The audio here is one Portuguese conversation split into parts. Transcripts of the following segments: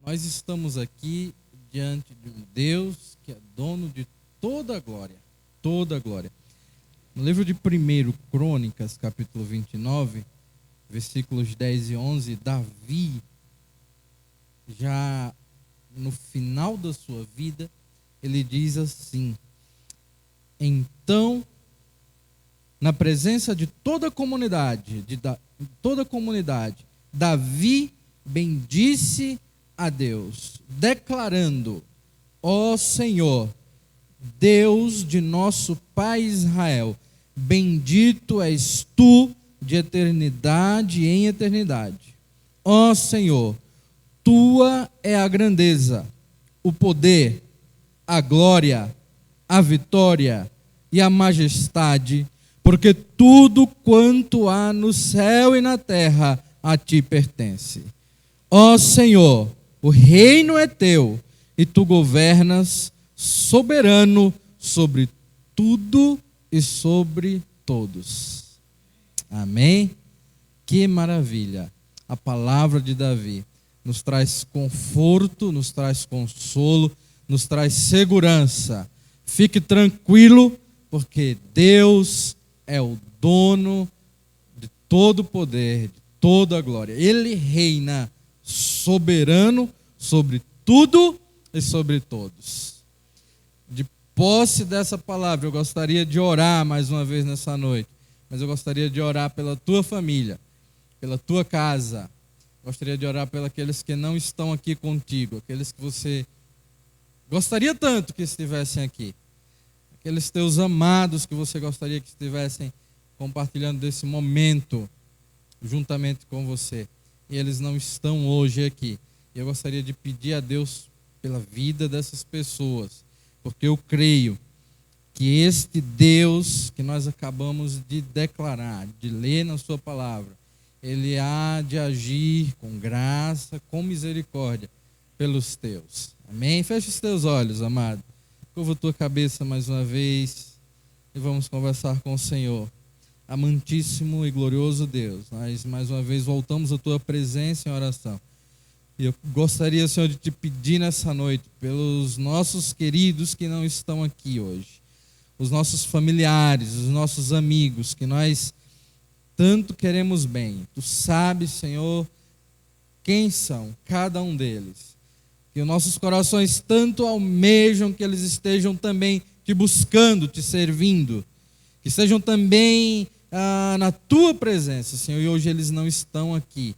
Nós estamos aqui diante de um Deus que é dono de toda a glória, toda a glória. No livro de 1 Crônicas, capítulo 29, versículos 10 e 11, Davi, já no final da sua vida, ele diz assim: então, na presença de toda a comunidade, Davi bendisse a Deus, declarando: ó Senhor, Deus de nosso Pai Israel, bendito és tu de eternidade em eternidade. Ó Senhor, tua é a grandeza, o poder, a glória, a vitória e a majestade, porque tudo quanto há no céu e na terra a ti pertence. Ó Senhor, o reino é teu e tu governas soberano sobre tudo e sobre todos. Amém? Que maravilha! A palavra de Davi nos traz conforto, nos traz consolo, nos traz segurança. Fique tranquilo, porque Deus é o dono de todo o poder, de toda a glória. Ele reina soberano sobre tudo e sobre todos. De posse dessa palavra, eu gostaria de orar mais uma vez nessa noite, mas eu gostaria de orar pela tua família, pela tua casa. Gostaria de orar pelos aqueles que não estão aqui contigo, aqueles que você gostaria tanto que estivessem aqui, aqueles teus amados que você gostaria que estivessem compartilhando desse momento juntamente com você, e eles não estão hoje aqui. Eu gostaria de pedir a Deus pela vida dessas pessoas, porque eu creio que este Deus que nós acabamos de declarar, de ler na sua palavra, Ele há de agir com graça, com misericórdia pelos teus. Amém? Feche os teus olhos, amado. Curva a tua cabeça mais uma vez e vamos conversar com o Senhor. Amantíssimo e glorioso Deus, nós mais uma vez voltamos à tua presença em oração. E eu gostaria, Senhor, de te pedir nessa noite pelos nossos queridos que não estão aqui hoje, os nossos familiares, os nossos amigos, que nós tanto queremos bem. Tu sabes, Senhor, quem são cada um deles. Que os nossos corações tanto almejam que eles estejam também te buscando, te servindo. Que estejam também na tua presença, Senhor, e hoje eles não estão aqui.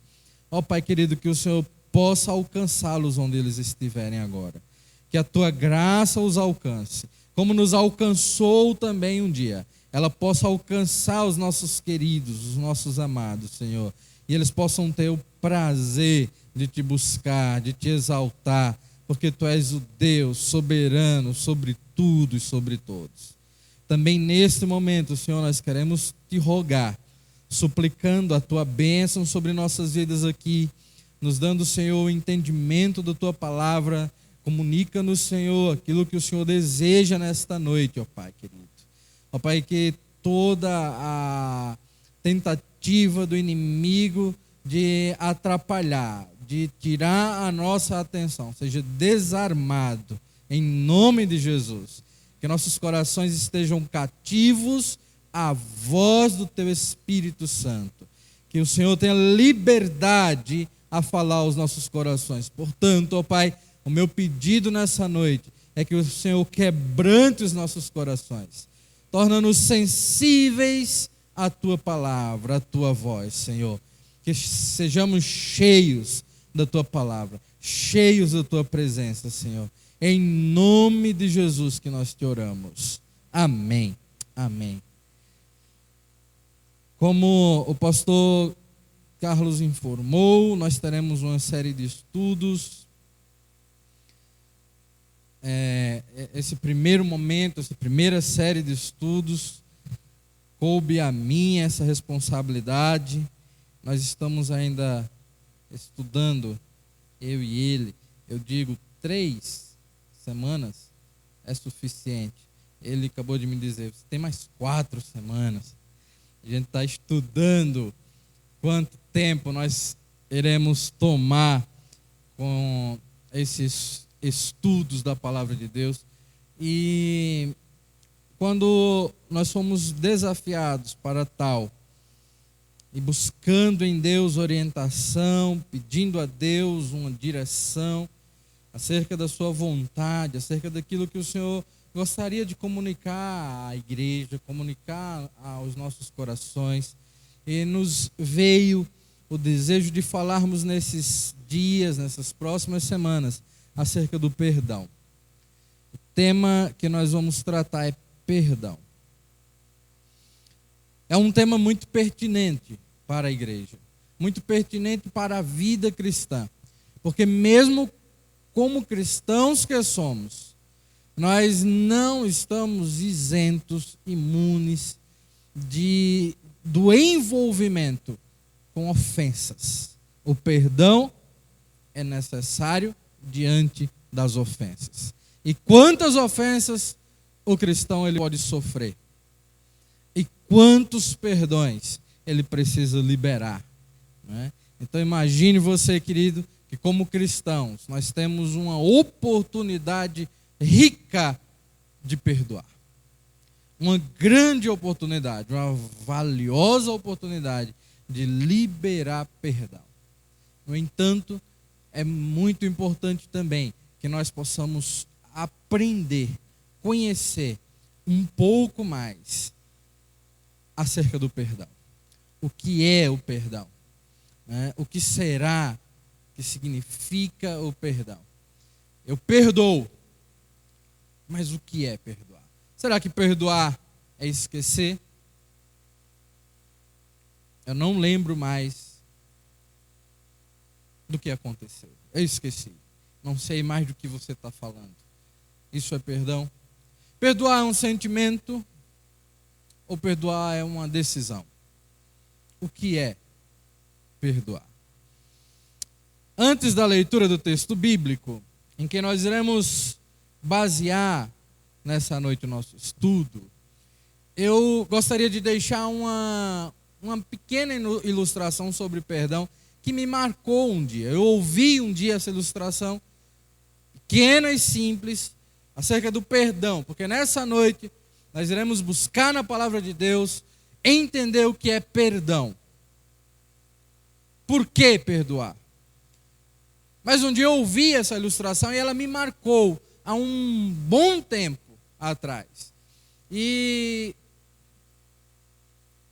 Ó Pai querido, que o Senhor possa alcançá-los onde eles estiverem agora. Que a tua graça os alcance, como nos alcançou também um dia. Ela possa alcançar os nossos queridos, os nossos amados, Senhor. E eles possam ter o prazer de te buscar, de te exaltar, porque tu és o Deus soberano sobre tudo e sobre todos. Também neste momento, Senhor, nós queremos te rogar, suplicando a tua bênção sobre nossas vidas aqui, nos dando, Senhor, o entendimento da tua palavra. Comunica-nos, Senhor, aquilo que o Senhor deseja nesta noite, ó Pai querido. Ó Pai, que toda a tentativa do inimigo de atrapalhar, de tirar a nossa atenção, seja desarmado, em nome de Jesus. Que nossos corações estejam cativos à voz do teu Espírito Santo. Que o Senhor tenha liberdade a falar aos nossos corações. Portanto, ó Pai, o meu pedido nessa noite é que o Senhor quebrante os nossos corações. Torna-nos sensíveis à tua palavra, à tua voz, Senhor. Que sejamos cheios da tua palavra, cheios da tua presença, Senhor. Em nome de Jesus que nós te oramos. Amém. Amém. Como o pastor Carlos informou, nós teremos uma série de estudos. Esse primeiro momento, essa primeira série de estudos, coube a mim essa responsabilidade. Nós estamos ainda estudando, eu e ele, eu digo 3 semanas é suficiente. Ele acabou de me dizer, você tem mais 4 semanas. A gente está estudando quanto tempo nós iremos tomar com esses estudos da palavra de Deus. E quando nós fomos desafiados para tal, e buscando em Deus orientação, pedindo a Deus uma direção acerca da sua vontade, acerca daquilo que o Senhor gostaria de comunicar à igreja, comunicar aos nossos corações, e nos veio o desejo de falarmos nesses dias, nessas próximas semanas, acerca do perdão. O tema que nós vamos tratar é perdão. É um tema muito pertinente para a igreja, muito pertinente para a vida cristã, porque mesmo como cristãos que somos, nós não estamos isentos, imunes do envolvimento com ofensas. O perdão é necessário diante das ofensas. E quantas ofensas o cristão ele pode sofrer? E quantos perdões ele precisa liberar, né? Então imagine você, querido, que como cristãos nós temos uma oportunidade rica de perdoar. Uma grande oportunidade, uma valiosa oportunidade de liberar perdão. No entanto, é muito importante também que nós possamos aprender, conhecer um pouco mais acerca do perdão. O que é o perdão? Né? O que será que significa o perdão? Eu perdoo, mas o que é perdoar? Será que perdoar é esquecer? Eu não lembro mais do que aconteceu. Eu esqueci. Não sei mais do que você está falando. Isso é perdão? Perdoar é um sentimento ou perdoar é uma decisão? O que é perdoar? Antes da leitura do texto bíblico, em que nós iremos basear nessa noite o nosso estudo, eu gostaria de deixar uma pequena ilustração sobre perdão que me marcou um dia. Eu ouvi um dia essa ilustração, pequena e simples, acerca do perdão, porque nessa noite nós iremos buscar na palavra de Deus entender o que é perdão. Por que perdoar? Mas um dia eu ouvi essa ilustração e ela me marcou há um bom tempo atrás. E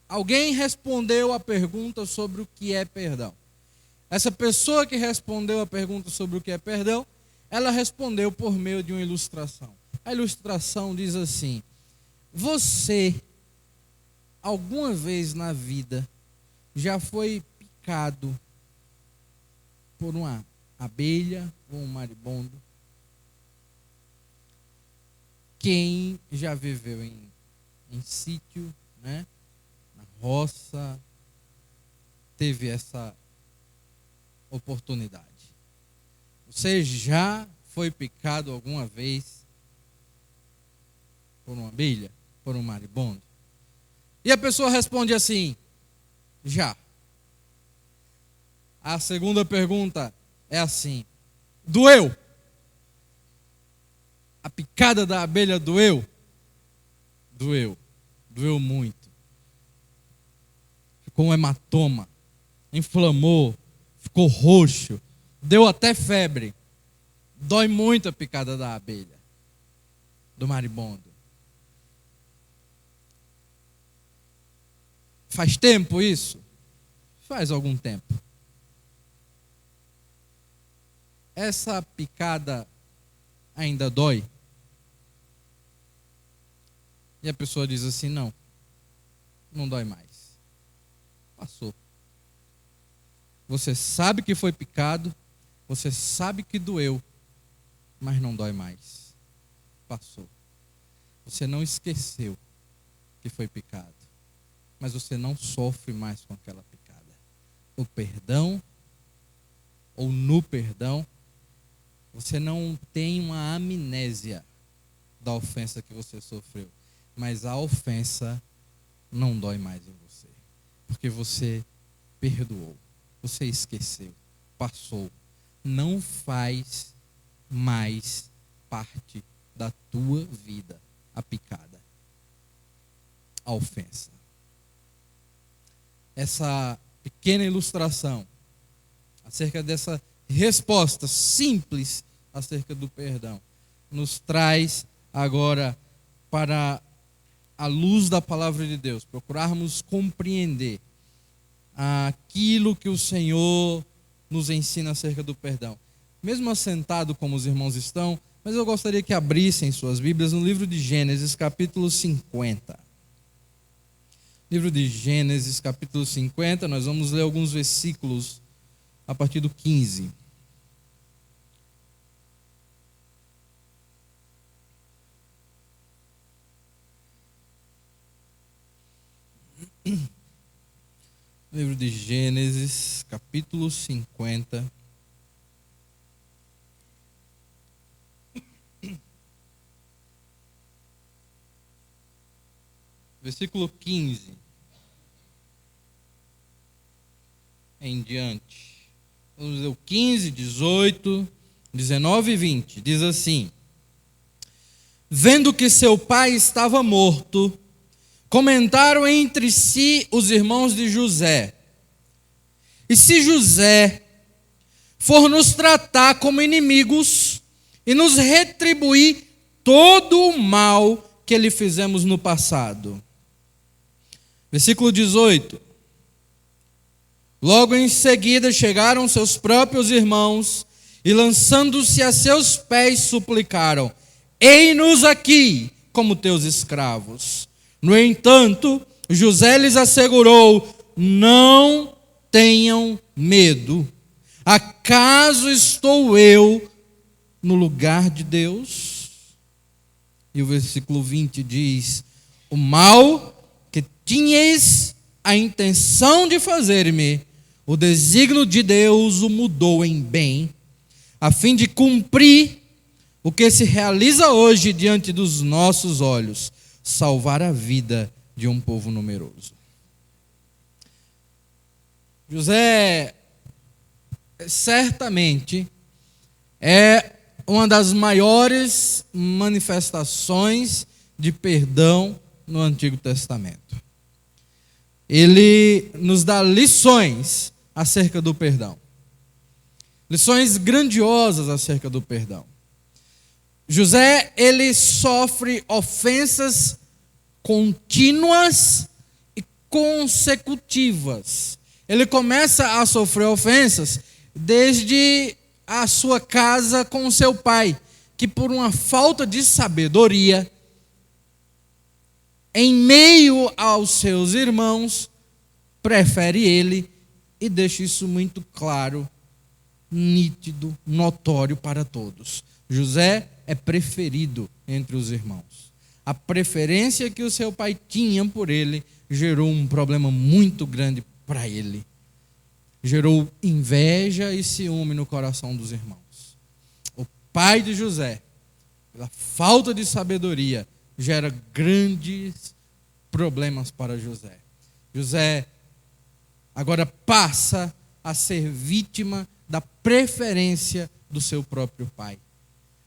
alguém respondeu a pergunta sobre o que é perdão. Essa pessoa que respondeu a pergunta sobre o que é perdão, ela respondeu por meio de uma ilustração. A ilustração diz assim: você, alguma vez na vida, já foi picado por uma abelha ou um maribondo? Quem já viveu em sítio, né, na roça, teve essa oportunidade? Você já foi picado alguma vez por uma abelha, por um maribondo? E a pessoa responde assim: já. A segunda pergunta é assim: doeu? A picada da abelha doeu? Doeu. Doeu muito. Ficou um hematoma. Inflamou. Ficou roxo. Deu até febre. Dói muito a picada da abelha, do maribondo. Faz tempo isso? Faz algum tempo. Essa picada ainda dói? E a pessoa diz assim: não, não dói mais. Passou. Você sabe que foi picado, você sabe que doeu, mas não dói mais. Passou. Você não esqueceu que foi picado, mas você não sofre mais com aquela picada. O perdão, ou no perdão, você não tem uma amnésia da ofensa que você sofreu, mas a ofensa não dói mais em você, porque você perdoou, você esqueceu, passou. Não faz mais parte da tua vida a picada, a ofensa. Essa pequena ilustração acerca dessa resposta simples acerca do perdão nos traz agora para a luz da palavra de Deus, procurarmos compreender aquilo que o Senhor nos ensina acerca do perdão. Mesmo assentado como os irmãos estão, mas eu gostaria que abrissem suas Bíblias no livro de Gênesis, capítulo 50. Livro de Gênesis, capítulo 50, nós vamos ler alguns versículos a partir do 15. Livro de Gênesis, capítulo 50. Versículo 15 em diante. Vamos ler o 15, 18, 19 e 20. Diz assim: vendo que seu pai estava morto, comentaram entre si os irmãos de José: e se José for nos tratar como inimigos e nos retribuir todo o mal que lhe fizemos no passado? Versículo 18. Logo em seguida chegaram seus próprios irmãos e, lançando-se a seus pés, suplicaram: ei-nos aqui como teus escravos. No entanto, José lhes assegurou: não tenham medo. Acaso estou eu no lugar de Deus? E o versículo 20 diz: o mal que tinhais a intenção de fazer-me, o desígnio de Deus o mudou em bem, a fim de cumprir o que se realiza hoje diante dos nossos olhos, salvar a vida de um povo numeroso. José certamente é uma das maiores manifestações de perdão no Antigo Testamento. Ele nos dá lições acerca do perdão. Lições grandiosas acerca do perdão. José, ele sofre ofensas contínuas e consecutivas. Ele começa a sofrer ofensas desde a sua casa com o seu pai, que por uma falta de sabedoria, em meio aos seus irmãos, prefere ele e deixa isso muito claro, nítido, notório para todos. José é preferido entre os irmãos. A preferência que o seu pai tinha por ele gerou um problema muito grande para ele. Gerou inveja e ciúme no coração dos irmãos. O pai de José, pela falta de sabedoria, gera grandes problemas para José. José agora passa a ser vítima da preferência do seu próprio pai.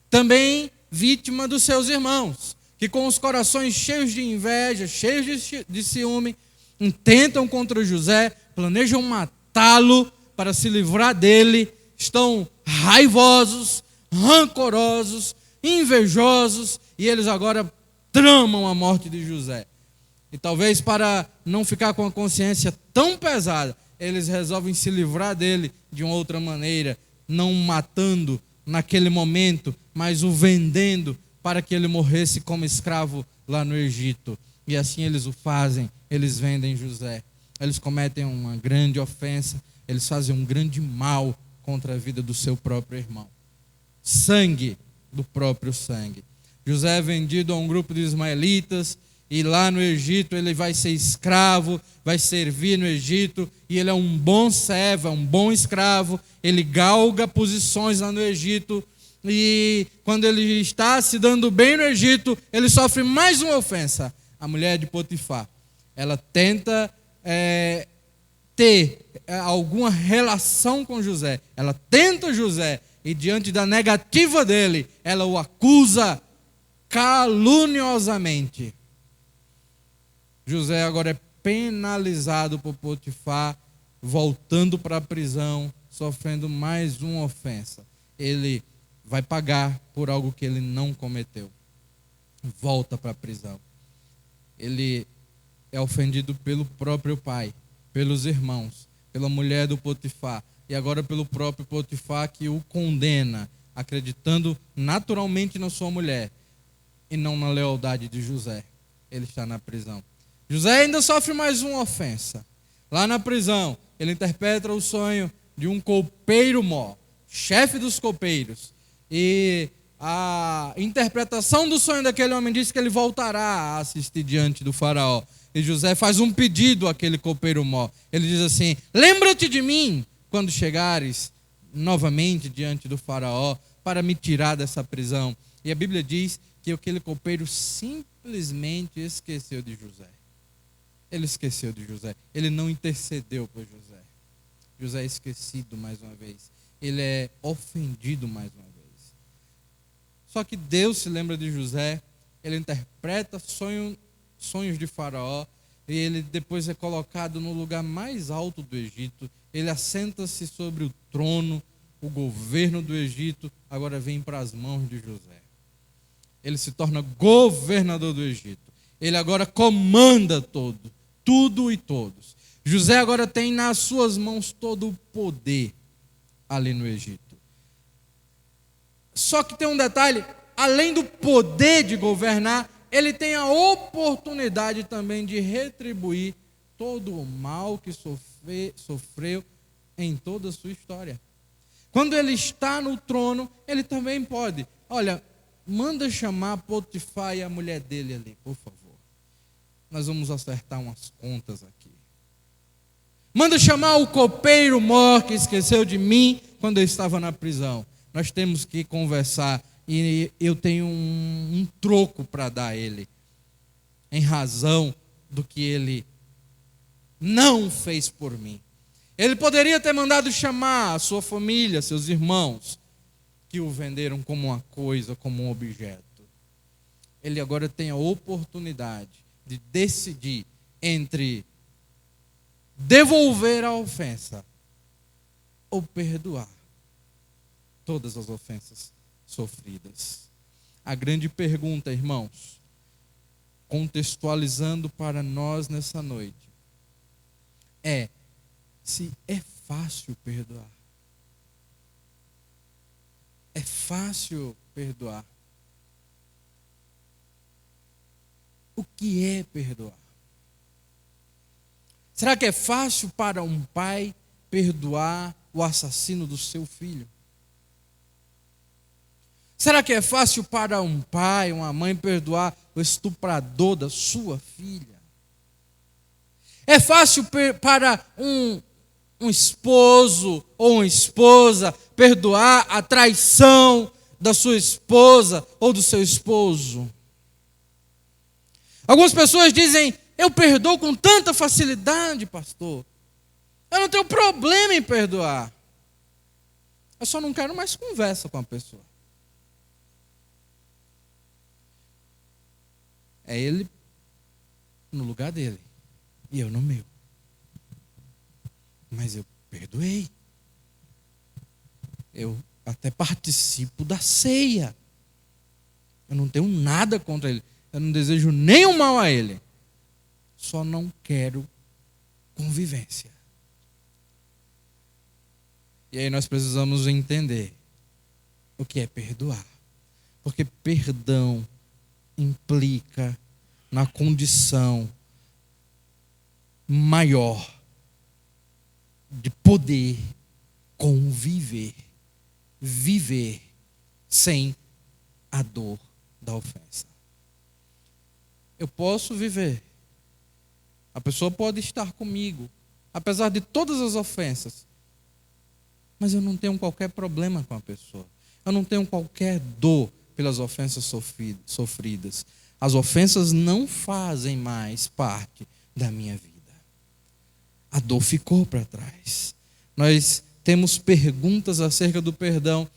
Também vítima dos seus irmãos, que com os corações cheios de inveja, cheios de ciúme, intentam contra José, planejam matá-lo para se livrar dele, estão raivosos, rancorosos, invejosos, e eles agora tramam a morte de José. E talvez para não ficar com a consciência tão pesada, eles resolvem se livrar dele de uma outra maneira, não matando naquele momento, mas o vendendo para que ele morresse como escravo lá no Egito. E assim eles o fazem, eles vendem José. Eles cometem uma grande ofensa, eles fazem um grande mal contra a vida do seu próprio irmão. Sangue do próprio sangue. José é vendido a um grupo de ismaelitas, e lá no Egito ele vai ser escravo, vai servir no Egito, e ele é um bom servo, é um bom escravo, ele galga posições lá no Egito, e quando ele está se dando bem no Egito, ele sofre mais uma ofensa. A mulher de Potifar, ela tenta ter alguma relação com José, ela tenta José, E diante da negativa dele, ela o acusa caluniosamente. José agora é penalizado por Potifar, voltando para a prisão, sofrendo mais uma ofensa. Ele vai pagar por algo que ele não cometeu. Volta para a prisão. Ele é ofendido pelo próprio pai, pelos irmãos, pela mulher do Potifar e agora pelo próprio Potifar, que o condena, acreditando naturalmente na sua mulher e não na lealdade de José. Ele está na prisão. José ainda sofre mais uma ofensa. Lá na prisão, ele interpreta o sonho de um copeiro mor, chefe dos copeiros. E a interpretação do sonho daquele homem diz que ele voltará a assistir diante do faraó. E José faz um pedido àquele copeiro mor. Ele diz assim: lembra-te de mim quando chegares novamente diante do faraó para me tirar dessa prisão. E a Bíblia diz que aquele copeiro simplesmente esqueceu de José. Ele esqueceu de José. Ele não intercedeu por José. José é esquecido mais uma vez. Ele é ofendido mais uma vez. Só que Deus se lembra de José. Ele interpreta sonhos de Faraó. E ele depois é colocado no lugar mais alto do Egito. Ele assenta-se sobre o trono. O governo do Egito agora vem para as mãos de José. Ele se torna governador do Egito. Ele agora comanda tudo e todos. José agora tem nas suas mãos todo o poder ali no Egito. Só que tem um detalhe: além do poder de governar, ele tem a oportunidade também de retribuir todo o mal que sofreu em toda a sua história. Quando ele está no trono, ele também pode: olha, manda chamar Potifar e a mulher dele ali, por favor. Nós vamos acertar umas contas aqui. Manda chamar o copeiro mor que esqueceu de mim quando eu estava na prisão. Nós temos que conversar e eu tenho um troco para dar a ele, em razão do que ele não fez por mim. Ele poderia ter mandado chamar a sua família, seus irmãos, que o venderam como uma coisa, como um objeto. Ele agora tem a oportunidade de decidir entre devolver a ofensa ou perdoar todas as ofensas sofridas. A grande pergunta, irmãos, contextualizando para nós nessa noite, é se é fácil perdoar. É fácil perdoar. O que é perdoar? Será que é fácil para um pai perdoar o assassino do seu filho? Será que é fácil para um pai, uma mãe perdoar o estuprador da sua filha? É fácil para um esposo ou uma esposa perdoar a traição da sua esposa ou do seu esposo? Algumas pessoas dizem: eu perdoo com tanta facilidade, pastor. Eu não tenho problema em perdoar. Eu só não quero mais conversa com a pessoa. É ele no lugar dele e eu no meu. Mas eu perdoei. Eu até participo da ceia. Eu não tenho nada contra ele. Eu não desejo nenhum mal a ele. Só não quero convivência. E aí nós precisamos entender o que é perdoar. Porque perdão implica na condição maior de poder conviver, viver sem a dor da ofensa. Eu posso viver, a pessoa pode estar comigo, apesar de todas as ofensas, mas eu não tenho qualquer problema com a pessoa, eu não tenho qualquer dor pelas ofensas sofridas. As ofensas não fazem mais parte da minha vida. A dor ficou para trás. Nós temos perguntas acerca do perdão.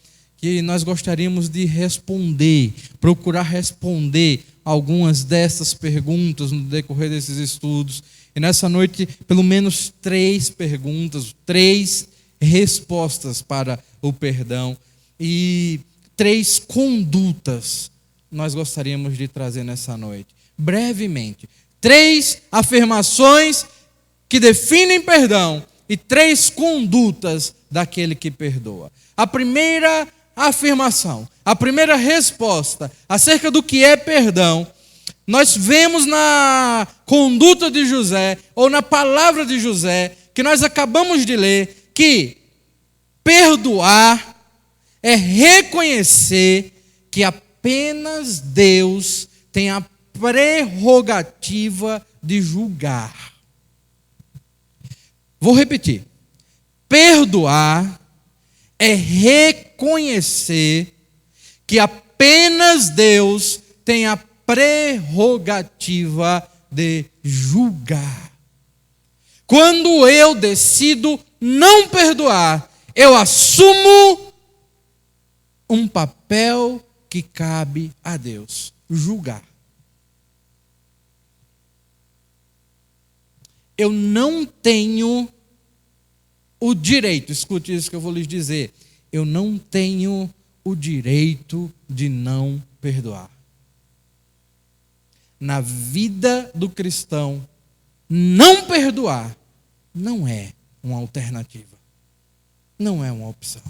que nós gostaríamos de responder, procurar responder algumas dessas perguntas no decorrer desses estudos. E nessa noite, pelo menos 3 perguntas, 3 respostas para o perdão e 3 condutas nós gostaríamos de trazer nessa noite. Brevemente, 3 afirmações que definem perdão e 3 condutas daquele que perdoa. A primeira afirmação, a primeira resposta acerca do que é perdão, nós vemos na conduta de José, ou na palavra de José, que nós acabamos de ler, que perdoar é reconhecer que apenas Deus tem a prerrogativa de julgar. Vou repetir. Perdoar é reconhecer que apenas Deus tem a prerrogativa de julgar. Quando eu decido não perdoar, eu assumo um papel que cabe a Deus: julgar. Eu não tenho o direito, escute isso que eu vou lhes dizer, eu não tenho o direito de não perdoar. Na vida do cristão, não perdoar não é uma alternativa, não é uma opção.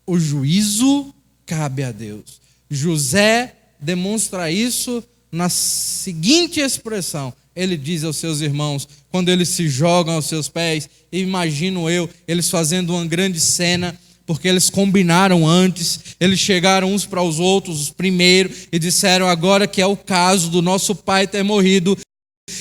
O juízo cabe a Deus. José demonstra isso na seguinte expressão. Ele diz aos seus irmãos, quando eles se jogam aos seus pés, imagino eu, eles fazendo uma grande cena, porque eles combinaram antes, eles chegaram uns para os outros primeiro e disseram: agora que é o caso do nosso pai ter morrido,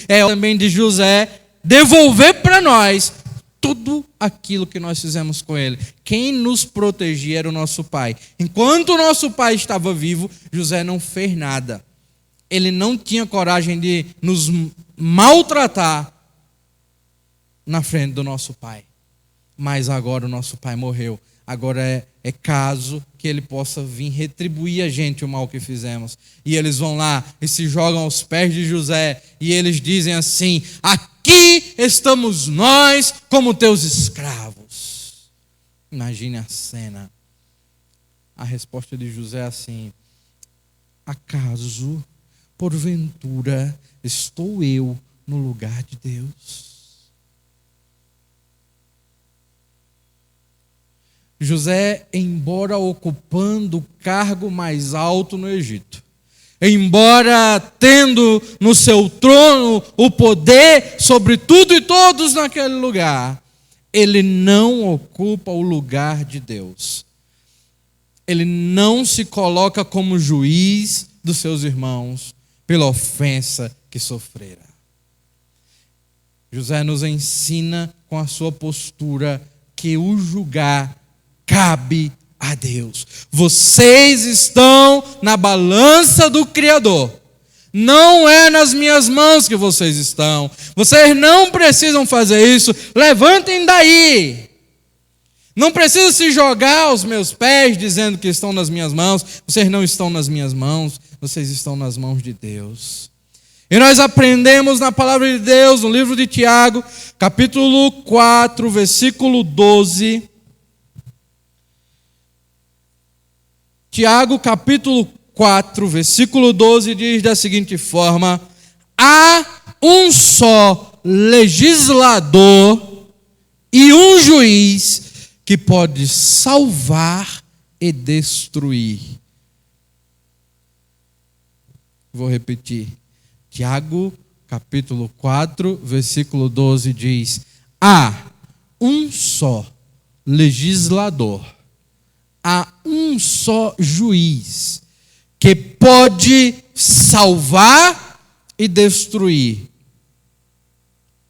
é também de José devolver para nós tudo aquilo que nós fizemos com ele. Quem nos protegia era o nosso pai. Enquanto o nosso pai estava vivo, José não fez nada. Ele não tinha coragem de nos maltratar na frente do nosso pai. Mas agora o nosso pai morreu. Agora é caso que ele possa vir retribuir a gente o mal que fizemos. E eles vão lá e se jogam aos pés de José. E eles dizem assim: aqui estamos nós como teus escravos. Imagine a cena. A resposta de José é assim: acaso, porventura, estou eu no lugar de Deus? José, embora ocupando o cargo mais alto no Egito, embora tendo no seu trono o poder sobre tudo e todos naquele lugar, ele não ocupa o lugar de Deus. Ele não se coloca como juiz dos seus irmãos pela ofensa que sofrera. José nos ensina com a sua postura que o julgar cabe a Deus. Vocês estão na balança do Criador. Não é nas minhas mãos que vocês estão. Vocês não precisam fazer isso. Levantem daí. Não precisam se jogar aos meus pés dizendo que estão nas minhas mãos. Vocês não estão nas minhas mãos. Vocês estão nas mãos de Deus. E nós aprendemos na palavra de Deus, no livro de Tiago, capítulo 4, versículo 12. Tiago, capítulo 4, versículo 12, diz da seguinte forma: há um só legislador e um juiz que pode salvar e destruir. Vou repetir. Tiago, capítulo 4, versículo 12 diz: há um só legislador, há um só juiz que pode salvar e destruir.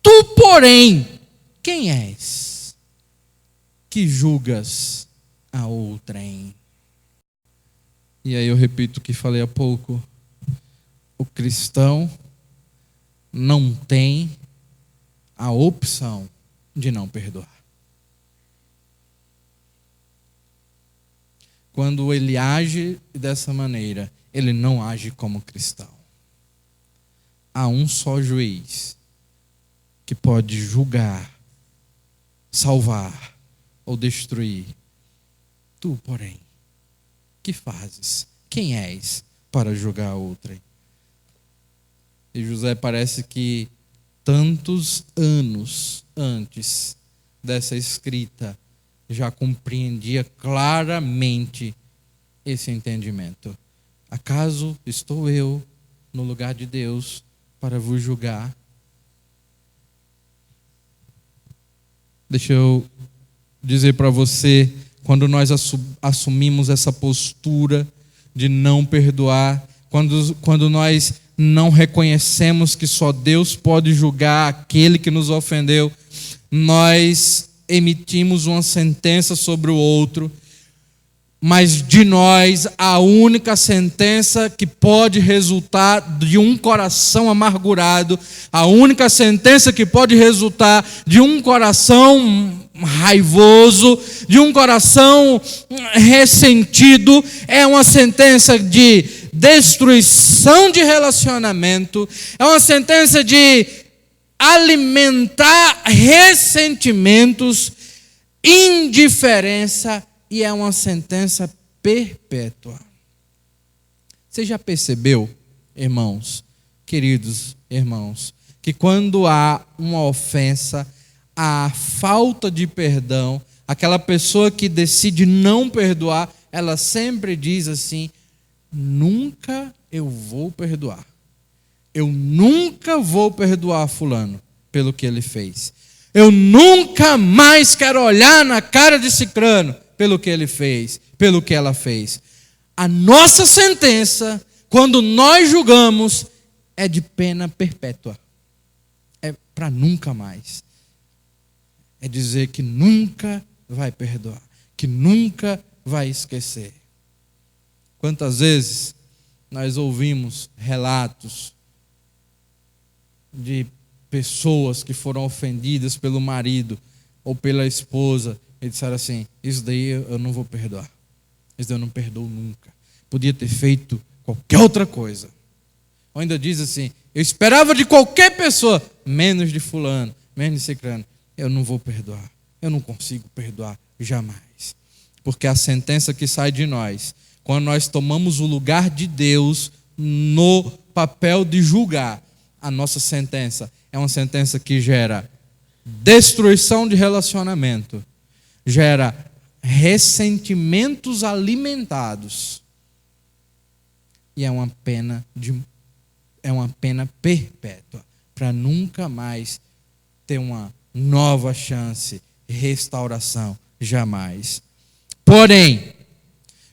Tu, porém, quem és que julgas a outrem? E aí eu repito o que falei há pouco. O cristão não tem a opção de não perdoar. quando ele age dessa maneira, ele não age como cristão. Há um só juiz que pode julgar, salvar ou destruir. Tu, porém, que fazes? Quem és para julgar outrem? E José parece que tantos anos antes dessa escrita já compreendia claramente esse entendimento. Acaso estou eu no lugar de Deus para vos julgar? Deixa eu dizer para você, quando nós assumimos essa postura de não perdoar, quando nós não reconhecemos que só Deus pode julgar aquele que nos ofendeu, nós emitimos uma sentença sobre o outro, mas de nós a única sentença que pode resultar de um coração amargurado, a única sentença que pode resultar de um coração raivoso, de um coração ressentido, é uma sentença de destruição de relacionamento, é uma sentença de alimentar ressentimentos, indiferença, e é uma sentença perpétua. Você já percebeu, irmãos, queridos irmãos, que quando há uma ofensa, a falta de perdão, aquela pessoa que decide não perdoar, ela sempre diz assim: nunca eu vou perdoar. Eu nunca vou perdoar fulano pelo que ele fez. Eu nunca mais quero olhar na cara de cicrano pelo que ele fez, pelo que ela fez. A nossa sentença, quando nós julgamos, é de pena perpétua. É para nunca mais. É dizer que nunca vai perdoar, que nunca vai esquecer. Quantas vezes nós ouvimos relatos de pessoas que foram ofendidas pelo marido ou pela esposa e disseram assim: isso daí eu não vou perdoar, isso daí eu não perdoo nunca, podia ter feito qualquer outra coisa. Ou ainda diz assim: eu esperava de qualquer pessoa, menos de fulano, menos de cicrano, eu não vou perdoar, eu não consigo perdoar jamais. Porque a sentença que sai de nós, quando nós tomamos o lugar de Deus no papel de julgar, a nossa sentença é uma sentença que gera destruição de relacionamento, gera ressentimentos alimentados e é uma pena perpétua, para nunca mais ter uma nova chance, restauração, jamais. Porém,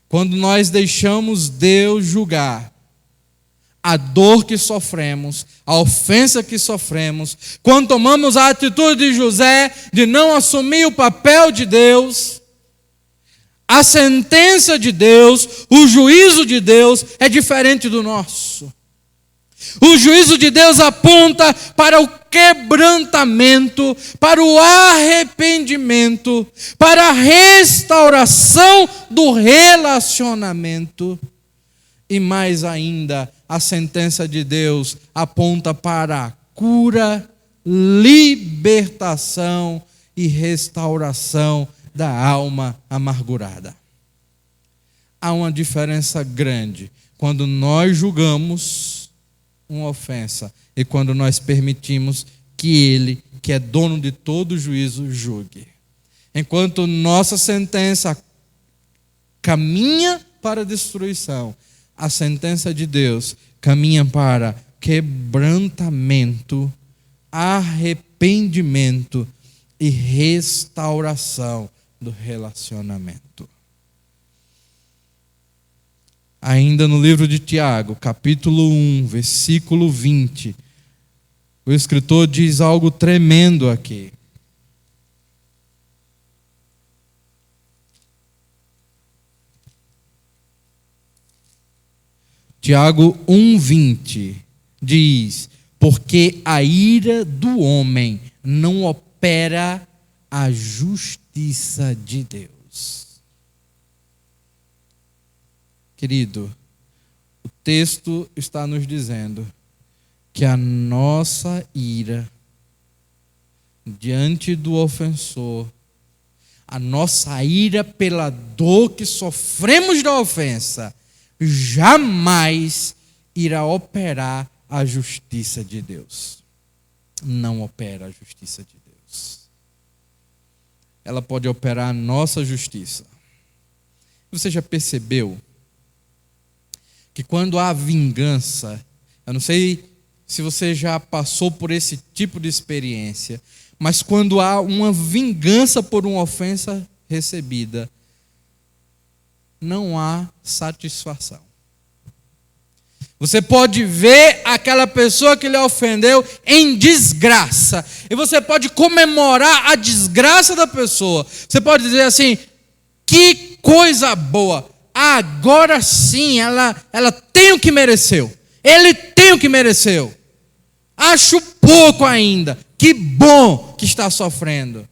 quando nós deixamos Deus julgar a dor que sofremos, a ofensa que sofremos, quando tomamos a atitude de José de não assumir o papel de Deus, a sentença de Deus, o juízo de Deus é diferente do nosso. O juízo de Deus aponta para o quebrantamento, para o arrependimento, para a restauração do relacionamento. E mais ainda, a sentença de Deus aponta para a cura, libertação e restauração da alma amargurada. Há uma diferença grande quando nós julgamos uma ofensa e quando nós permitimos que Ele, que é dono de todo juízo, julgue. Enquanto nossa sentença caminha para a destruição, a sentença de Deus caminha para quebrantamento, arrependimento e restauração do relacionamento. Ainda no livro de Tiago, capítulo 1, versículo 20, o escritor diz algo tremendo aqui. Tiago 1,20 diz: porque a ira do homem não opera a justiça de Deus. Querido, o texto está nos dizendo que a nossa ira diante do ofensor, a nossa ira pela dor que sofremos da ofensa, jamais irá operar a justiça de Deus. Não opera a justiça de Deus. Ela pode operar a nossa justiça. Você já percebeu que quando há vingança, eu não sei se você já passou por esse tipo de experiência, mas quando há uma vingança por uma ofensa recebida, não há satisfação. Você pode ver aquela pessoa que lhe ofendeu em desgraça, e você pode comemorar a desgraça da pessoa. Você pode dizer assim: que coisa boa, agora sim ela tem o que mereceu, ele tem o que mereceu. Acho pouco ainda, que bom que está sofrendo.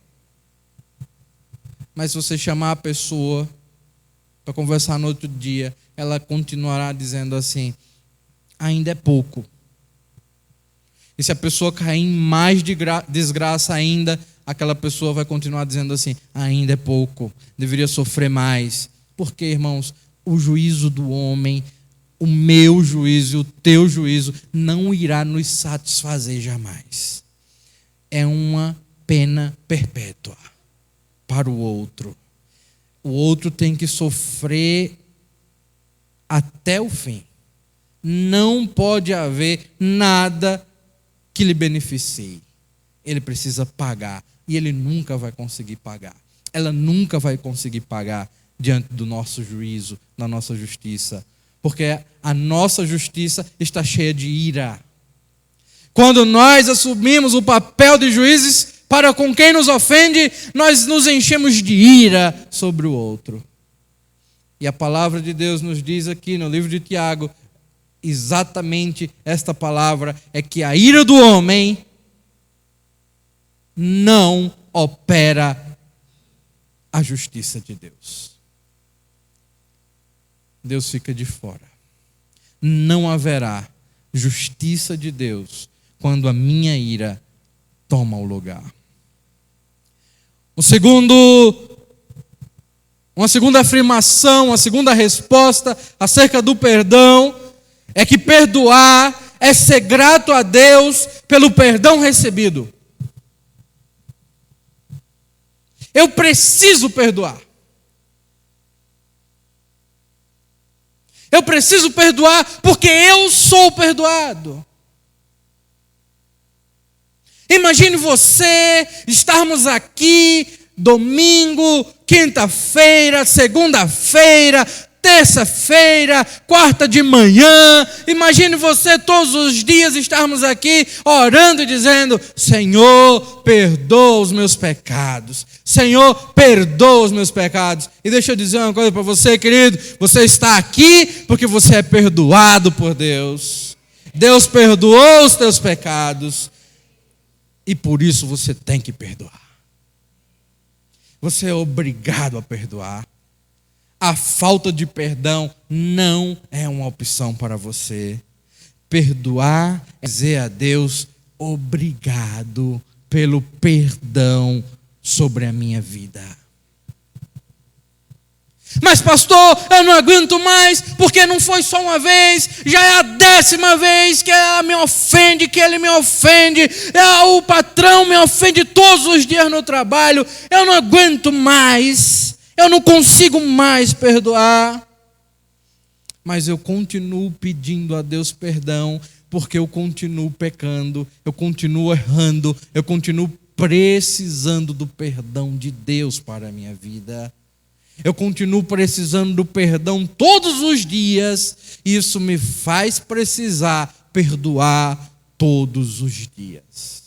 Mas se você chamar a pessoa para conversar no outro dia, ela continuará dizendo assim: ainda é pouco. E se a pessoa cair em mais desgraça ainda, aquela pessoa vai continuar dizendo assim: ainda é pouco, deveria sofrer mais. Porque, irmãos, o juízo do homem, o meu juízo, o teu juízo, não irá nos satisfazer jamais. É uma pena perpétua para o outro. O outro tem que sofrer até o fim. Não pode haver nada que lhe beneficie. Ele precisa pagar. E ele nunca vai conseguir pagar. Ela nunca vai conseguir pagar diante do nosso juízo, da nossa justiça. Porque a nossa justiça está cheia de ira. Quando nós assumimos o papel de juízes para com quem nos ofende, nós nos enchemos de ira sobre o outro. E a palavra de Deus nos diz aqui no livro de Tiago, exatamente esta palavra, é que a ira do homem não opera a justiça de Deus. Deus fica de fora. Não haverá justiça de Deus quando a minha ira toma o lugar. Uma segunda afirmação, uma segunda resposta acerca do perdão é que perdoar é ser grato a Deus pelo perdão recebido. Eu preciso perdoar. Eu preciso perdoar porque eu sou perdoado. Imagine você estarmos aqui domingo, quinta-feira, segunda-feira, terça-feira, quarta de manhã. Imagine você todos os dias estarmos aqui orando e dizendo: Senhor, perdoa os meus pecados. Senhor, perdoa os meus pecados. E deixa eu dizer uma coisa para você, querido. Você está aqui porque você é perdoado por Deus. Deus perdoou os teus pecados. E por isso você tem que perdoar. Você é obrigado a perdoar. A falta de perdão não é uma opção para você. Perdoar é dizer a Deus: obrigado pelo perdão sobre a minha vida. Mas pastor, eu não aguento mais, porque não foi só uma vez, já é a 10ª vez que ela me ofende, que ele me ofende, o patrão me ofende todos os dias no trabalho, eu não aguento mais, eu não consigo mais perdoar. Mas eu continuo pedindo a Deus perdão, porque eu continuo pecando, eu continuo errando, eu continuo precisando do perdão de Deus para a minha vida. Eu continuo precisando do perdão todos os dias, e isso me faz precisar perdoar todos os dias.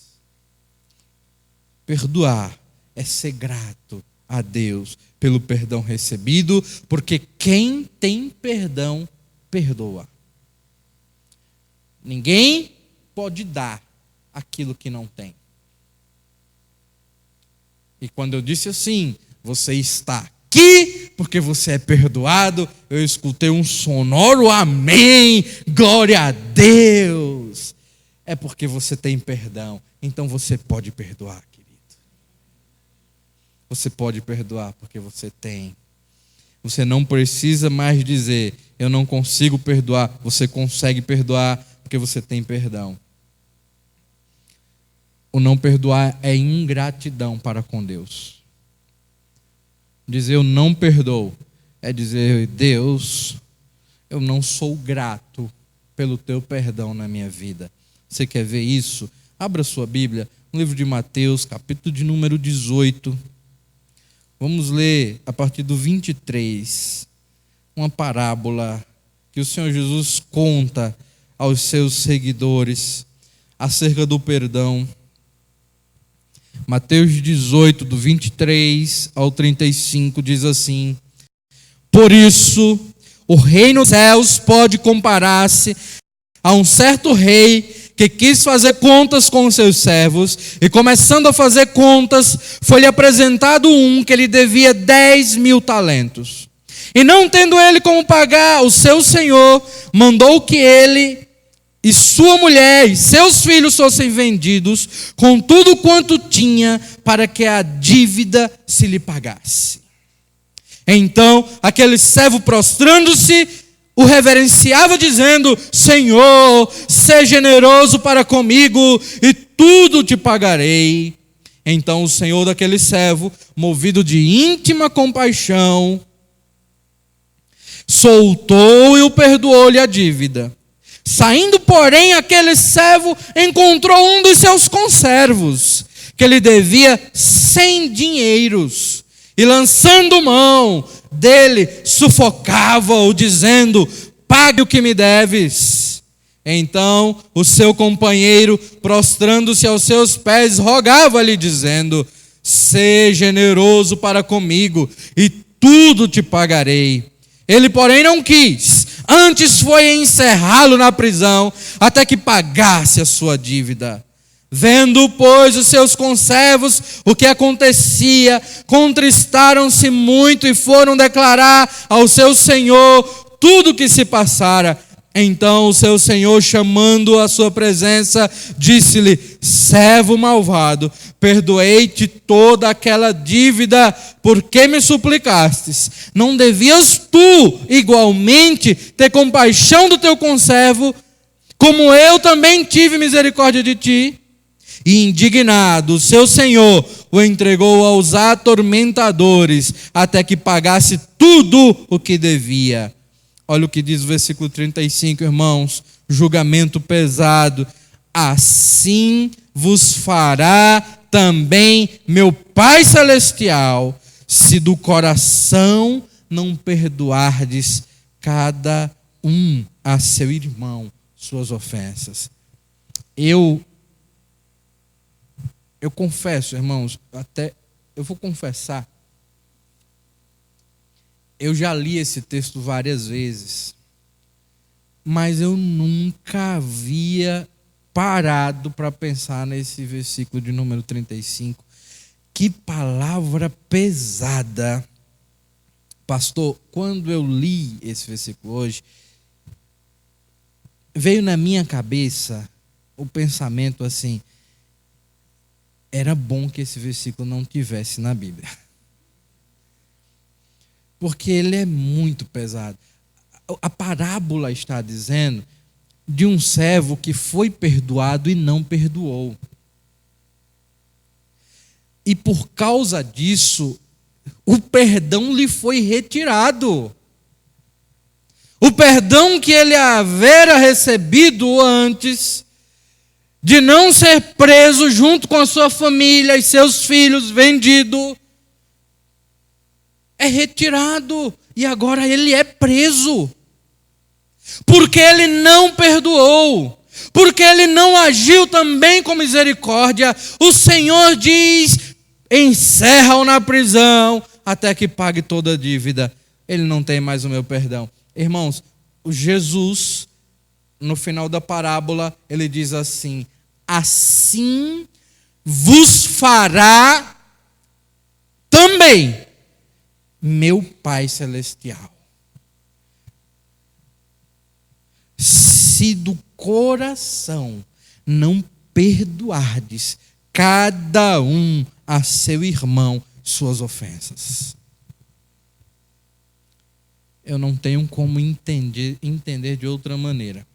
Perdoar é ser grato a Deus pelo perdão recebido, porque quem tem perdão, perdoa. Ninguém pode dar aquilo que não tem. E quando eu disse assim, você está aqui, porque você é perdoado. Eu escutei um sonoro amém, glória a Deus. É porque você tem perdão, então você pode perdoar, querido. Você pode perdoar porque você tem. Você não precisa mais dizer, eu não consigo perdoar. Você consegue perdoar porque você tem perdão. O não perdoar é ingratidão para com Deus. Dizer eu não perdoo é dizer, Deus, eu não sou grato pelo teu perdão na minha vida. Você quer ver isso? Abra sua Bíblia no livro de Mateus, capítulo de número 18. Vamos ler a partir do 23, uma parábola que o Senhor Jesus conta aos seus seguidores acerca do perdão. Mateus 18, do 23 ao 35, diz assim: Por isso, o reino dos céus pode comparar-se a um certo rei que quis fazer contas com os seus servos, e começando a fazer contas, foi-lhe apresentado um que lhe devia 10.000 talentos. E não tendo ele como pagar, o seu senhor mandou que ele e sua mulher e seus filhos fossem vendidos com tudo quanto tinha, para que a dívida se lhe pagasse. Então aquele servo, prostrando-se, o reverenciava dizendo: Senhor, seja generoso para comigo e tudo te pagarei. Então o senhor daquele servo, movido de íntima compaixão, soltou e o perdoou-lhe a dívida. Saindo, porém, aquele servo encontrou um dos seus conservos, que lhe devia 100 dinheiros, e lançando mão dele, sufocava-o, dizendo: pague o que me deves. Então o seu companheiro, prostrando-se aos seus pés, rogava-lhe, dizendo: seja generoso para comigo, e tudo te pagarei. Ele, porém, não quis, antes foi encerrá-lo na prisão, até que pagasse a sua dívida. Vendo, pois, os seus conservos o que acontecia, contristaram-se muito e foram declarar ao seu senhor tudo o que se passara. Então o seu senhor, chamando-o à sua presença, disse-lhe: servo malvado, perdoei-te toda aquela dívida, porque me suplicastes. Não devias tu igualmente ter compaixão do teu conservo, como eu também tive misericórdia de ti? E indignado, o seu senhor o entregou aos atormentadores, até que pagasse tudo o que devia. Olha o que diz o versículo 35, irmãos: julgamento pesado. Assim vos fará também meu Pai Celestial, se do coração não perdoardes cada um a seu irmão suas ofensas. Eu confesso, irmãos, eu vou confessar, eu já li esse texto várias vezes, mas eu nunca havia parado para pensar nesse versículo de número 35. Que palavra pesada. Pastor, quando eu li esse versículo hoje, veio na minha cabeça o pensamento assim: era bom que esse versículo não tivesse na Bíblia, porque ele é muito pesado. A parábola está dizendo de um servo que foi perdoado e não perdoou. E por causa disso, o perdão lhe foi retirado. O perdão que ele havera recebido antes, de não ser preso junto com a sua família e seus filhos, vendido, é retirado, e agora ele é preso, porque ele não perdoou, porque ele não agiu também com misericórdia. O Senhor diz: encerra-o na prisão, até que pague toda a dívida. Ele não tem mais o meu perdão. Irmãos, o Jesus, no final da parábola, ele diz assim: assim vos fará também meu Pai Celestial, se do coração não perdoardes cada um a seu irmão suas ofensas. Eu não tenho como entender de outra maneira.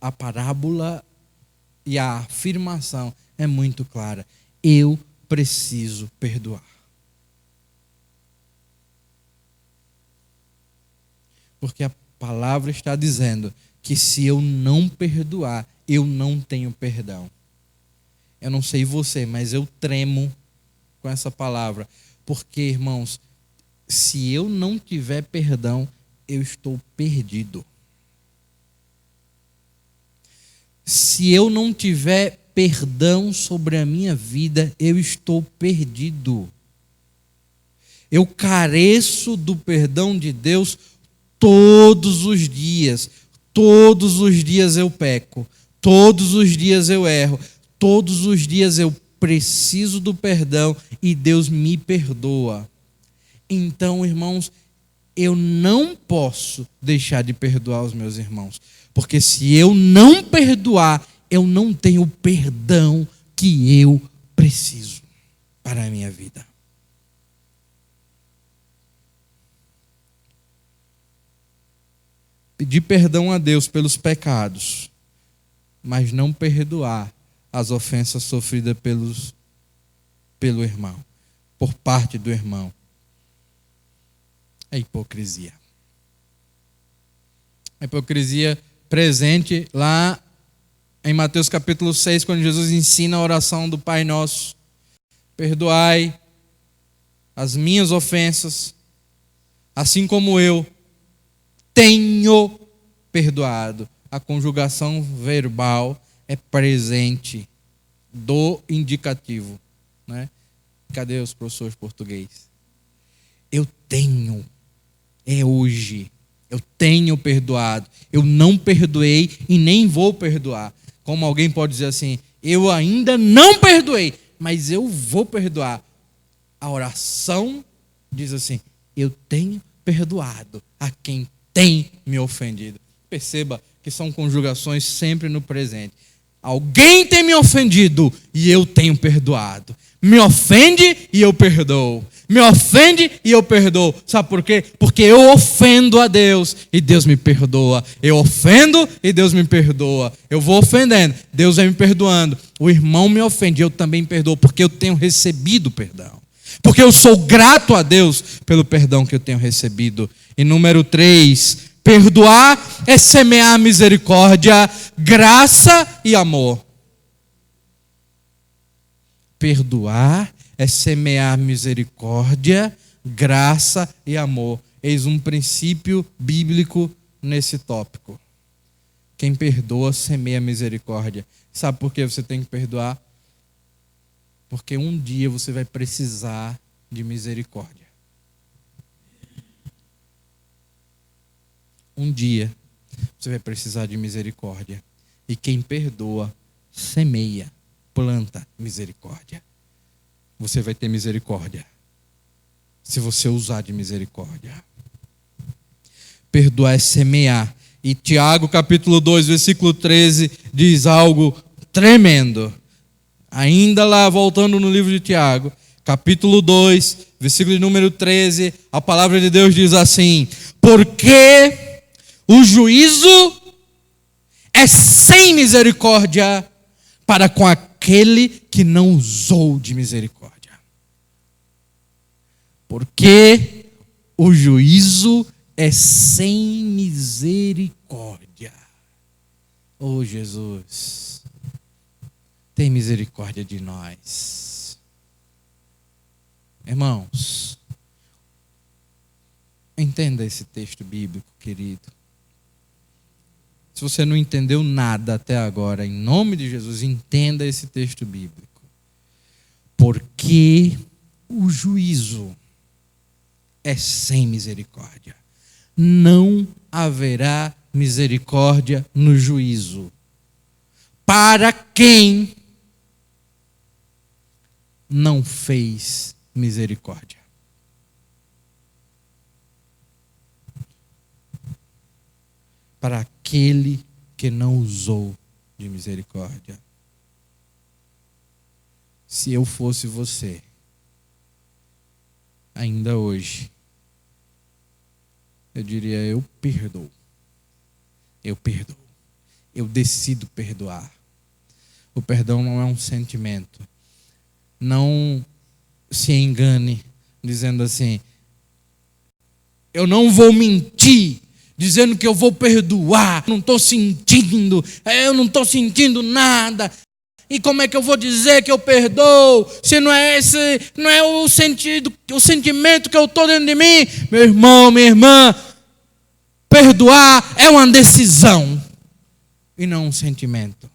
A parábola e a afirmação é muito clara. Eu preciso perdoar. Porque a palavra está dizendo que se eu não perdoar, eu não tenho perdão. Eu não sei você, mas eu tremo com essa palavra. Porque, irmãos, se eu não tiver perdão, eu estou perdido. Se eu não tiver perdão sobre a minha vida, eu estou perdido. Eu careço do perdão de Deus todos os dias. Todos os dias eu peco. Todos os dias eu erro. Todos os dias eu preciso do perdão e Deus me perdoa. Então, irmãos, eu não posso deixar de perdoar os meus irmãos. Porque se eu não perdoar, eu não tenho o perdão que eu preciso para a minha vida. Pedir perdão a Deus pelos pecados, mas não perdoar as ofensas sofridas pelo irmão, por parte do irmão. É hipocrisia. A hipocrisia presente lá em Mateus capítulo 6, quando Jesus ensina a oração do Pai Nosso. Perdoai as minhas ofensas, assim como eu tenho perdoado. A conjugação verbal é presente do indicativo, né? Cadê os professores de português? Eu tenho, é hoje. Eu tenho perdoado. Eu não perdoei e nem vou perdoar. Como alguém pode dizer assim, eu ainda não perdoei, mas eu vou perdoar. A oração diz assim, eu tenho perdoado a quem tem me ofendido. Perceba que são conjugações sempre no presente. Alguém tem me ofendido e eu tenho perdoado. Me ofende e eu perdoo. Me ofende e eu perdoo. Sabe por quê? Porque eu ofendo a Deus e Deus me perdoa. Eu ofendo e Deus me perdoa. Eu vou ofendendo, Deus vai me perdoando. O irmão me ofende, eu também perdoo, porque eu tenho recebido perdão. Porque eu sou grato a Deus pelo perdão que eu tenho recebido. E número 3, perdoar é semear misericórdia, graça e amor. Perdoar é semear misericórdia, graça e amor. Eis um princípio bíblico nesse tópico. Quem perdoa, semeia misericórdia. Sabe por que você tem que perdoar? Porque um dia você vai precisar de misericórdia. Um dia você vai precisar de misericórdia. E quem perdoa, semeia, planta misericórdia. Você vai ter misericórdia se você usar de misericórdia. Perdoar é semear. E Tiago capítulo 2, versículo 13 diz algo tremendo. Ainda lá, voltando no livro de Tiago, capítulo 2, versículo de número 13, a palavra de Deus diz assim: porque o juízo é sem misericórdia para com aquele que não usou de misericórdia. Porque o juízo é sem misericórdia. Oh, Jesus, tem misericórdia de nós. Irmãos, entenda esse texto bíblico, querido. Se você não entendeu nada até agora, em nome de Jesus, entenda esse texto bíblico. Porque o juízo é sem misericórdia. Não haverá misericórdia no juízo. Para quem não fez misericórdia. Para aquele que não usou de misericórdia. Se eu fosse você, ainda hoje, eu diria: eu perdoo. Eu perdoo. Eu decido perdoar. O perdão não é um sentimento. Não se engane dizendo assim: eu não vou mentir, dizendo que eu vou perdoar. Não estou sentindo, eu não estou sentindo nada. E como é que eu vou dizer que eu perdoo, se não é o sentimento que eu estou dentro de mim? Meu irmão, minha irmã, perdoar é uma decisão e não um sentimento.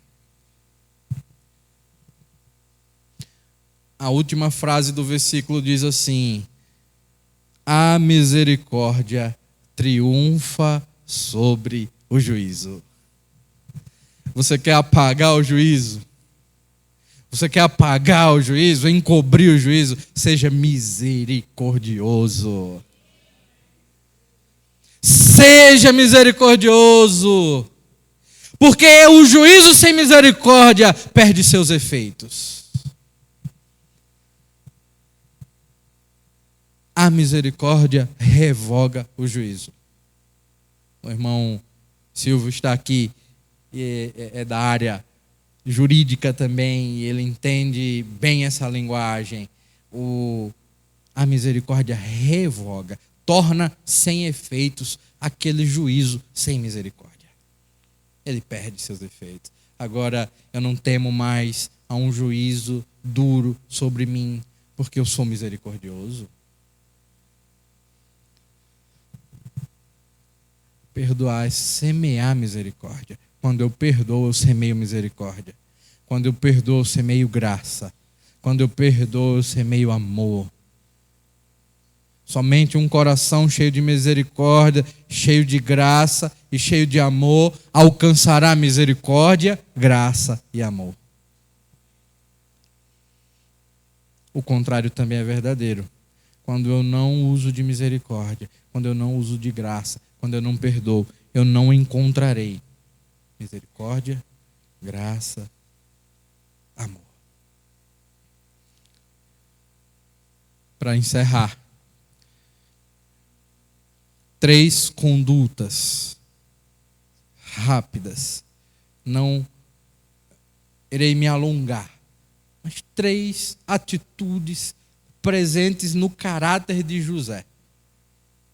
A última frase do versículo diz assim: a misericórdia triunfa sobre o juízo. Você quer apagar o juízo? Você quer apagar o juízo, encobrir o juízo? Seja misericordioso. Seja misericordioso. Porque o juízo sem misericórdia perde seus efeitos. A misericórdia revoga o juízo. O irmão Silvio está aqui e é da área jurídica também, e ele entende bem essa linguagem. A misericórdia revoga, torna sem efeitos aquele juízo sem misericórdia. Ele perde seus efeitos. Agora, eu não temo mais a um juízo duro sobre mim, porque eu sou misericordioso. Perdoar é semear misericórdia. Quando eu perdoo, eu semeio misericórdia. Quando eu perdoo, eu semeio graça. Quando eu perdoo, eu semeio amor. Somente um coração cheio de misericórdia, cheio de graça e cheio de amor alcançará misericórdia, graça e amor. O contrário também é verdadeiro. Quando eu não uso de misericórdia, quando eu não uso de graça, quando eu não perdoo, eu não encontrarei misericórdia, graça, amor. Para encerrar, 3 condutas rápidas. Não irei me alongar, mas 3 atitudes presentes no caráter de José.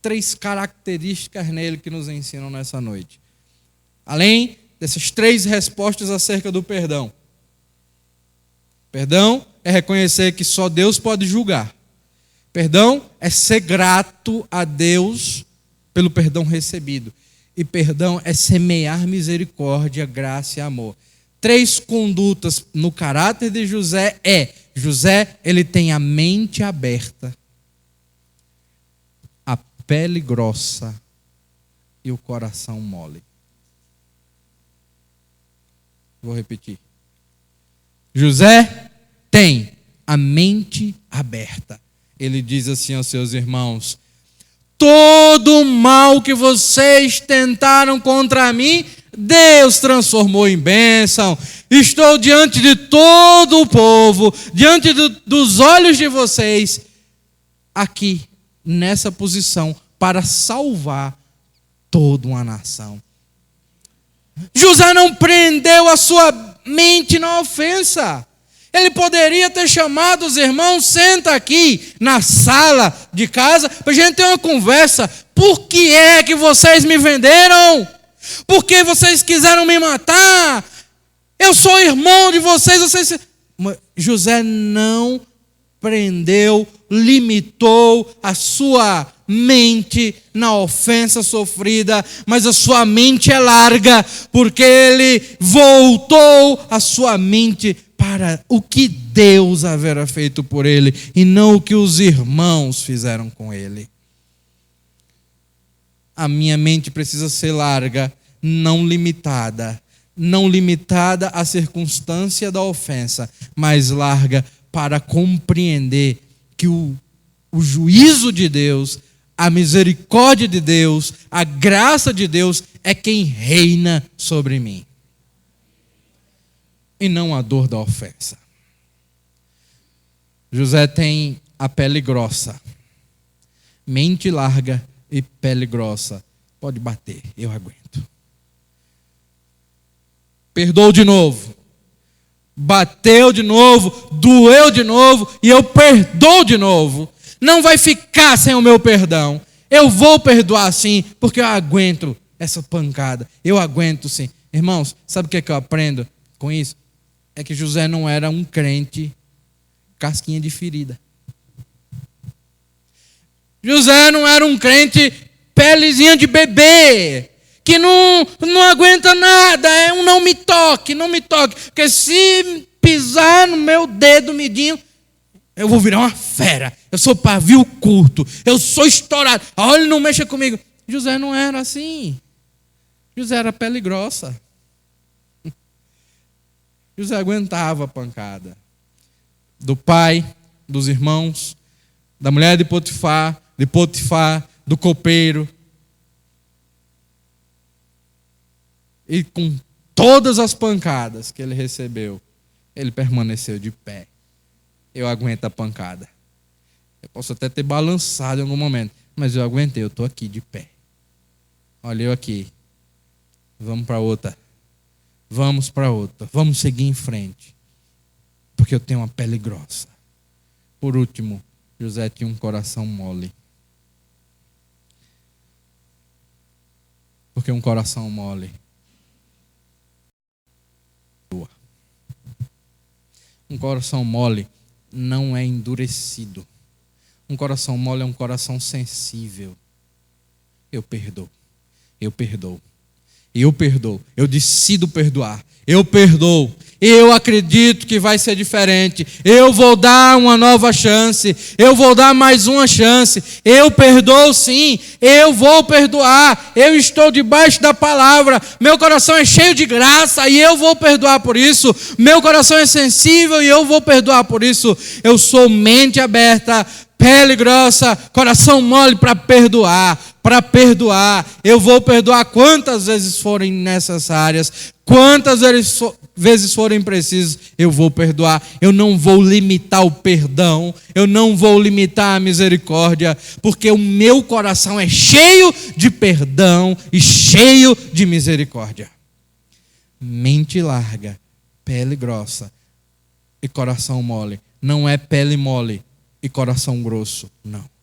3 características nele que nos ensinam nessa noite. Além dessas 3 respostas acerca do perdão. Perdão é reconhecer que só Deus pode julgar. Perdão é ser grato a Deus pelo perdão recebido. E perdão é semear misericórdia, graça e amor. 3 condutas no caráter de José José, ele tem a mente aberta, a pele grossa e o coração mole. Vou repetir. José tem a mente aberta. Ele diz assim aos seus irmãos: todo o mal que vocês tentaram contra mim, Deus transformou em bênção. Estou diante de todo o povo, diante dos olhos de vocês, aqui, nessa posição, para salvar toda uma nação. José não prendeu a sua mente na ofensa. Ele poderia ter chamado os irmãos: senta aqui na sala de casa para a gente ter uma conversa. Por que é que vocês me venderam? Por que vocês quiseram me matar? Eu sou irmão de vocês. José não prendeu, limitou a sua mente na ofensa sofrida, mas a sua mente é larga, porque ele voltou a sua mente para o que Deus havera feito por ele e não o que os irmãos fizeram com ele. A minha mente precisa ser larga, não limitada à circunstância da ofensa, mas larga para compreender que o juízo de Deus, a misericórdia de Deus, a graça de Deus é quem reina sobre mim. E não a dor da ofensa. José tem a pele grossa, mente larga e pele grossa. Pode bater, eu aguento. Perdoou de novo, bateu de novo, doeu de novo e eu perdoo de novo. Não vai ficar sem o meu perdão. Eu vou perdoar sim, porque eu aguento essa pancada. Eu aguento sim. Irmãos, sabe o que eu aprendo com isso? É que José não era um crente casquinha de ferida. José não era um crente pelezinha de bebê, que não aguenta nada, é um não me toque, porque se pisar no meu dedo midinho, eu vou virar uma fera, eu sou pavio curto, eu sou estourado, olha, não mexa comigo. José não era assim, José era pele grossa. José aguentava a pancada do pai, dos irmãos, da mulher de Potifar, do copeiro. E com todas as pancadas que ele recebeu, ele permaneceu de pé. Eu aguento a pancada. Eu posso até ter balançado em algum momento, mas eu aguentei, eu estou aqui de pé. Olha eu aqui. Vamos para outra. Vamos seguir em frente. Porque eu tenho uma pele grossa. Por último, José tinha um coração mole. Porque um coração mole. Um coração mole não é endurecido. Um coração mole é um coração sensível. Eu perdoo. Eu decido perdoar. Eu perdoo. Eu acredito que vai ser diferente. Eu vou dar uma nova chance. Eu vou dar mais uma chance. Eu perdoo sim. Eu vou perdoar. Eu estou debaixo da palavra. Meu coração é cheio de graça e eu vou perdoar por isso. Meu coração é sensível e eu vou perdoar por isso. Eu sou mente aberta, pele grossa, coração mole para perdoar. Eu vou perdoar quantas vezes forem necessárias, quantas vezes forem precisas, eu vou perdoar. Eu não vou limitar o perdão, eu não vou limitar a misericórdia, porque o meu coração é cheio de perdão e cheio de misericórdia. Mente larga, pele grossa e coração mole. Não é pele mole e coração grosso, não.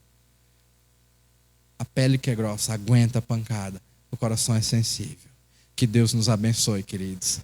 A pele que é grossa aguenta a pancada. O coração é sensível. Que Deus nos abençoe, queridos.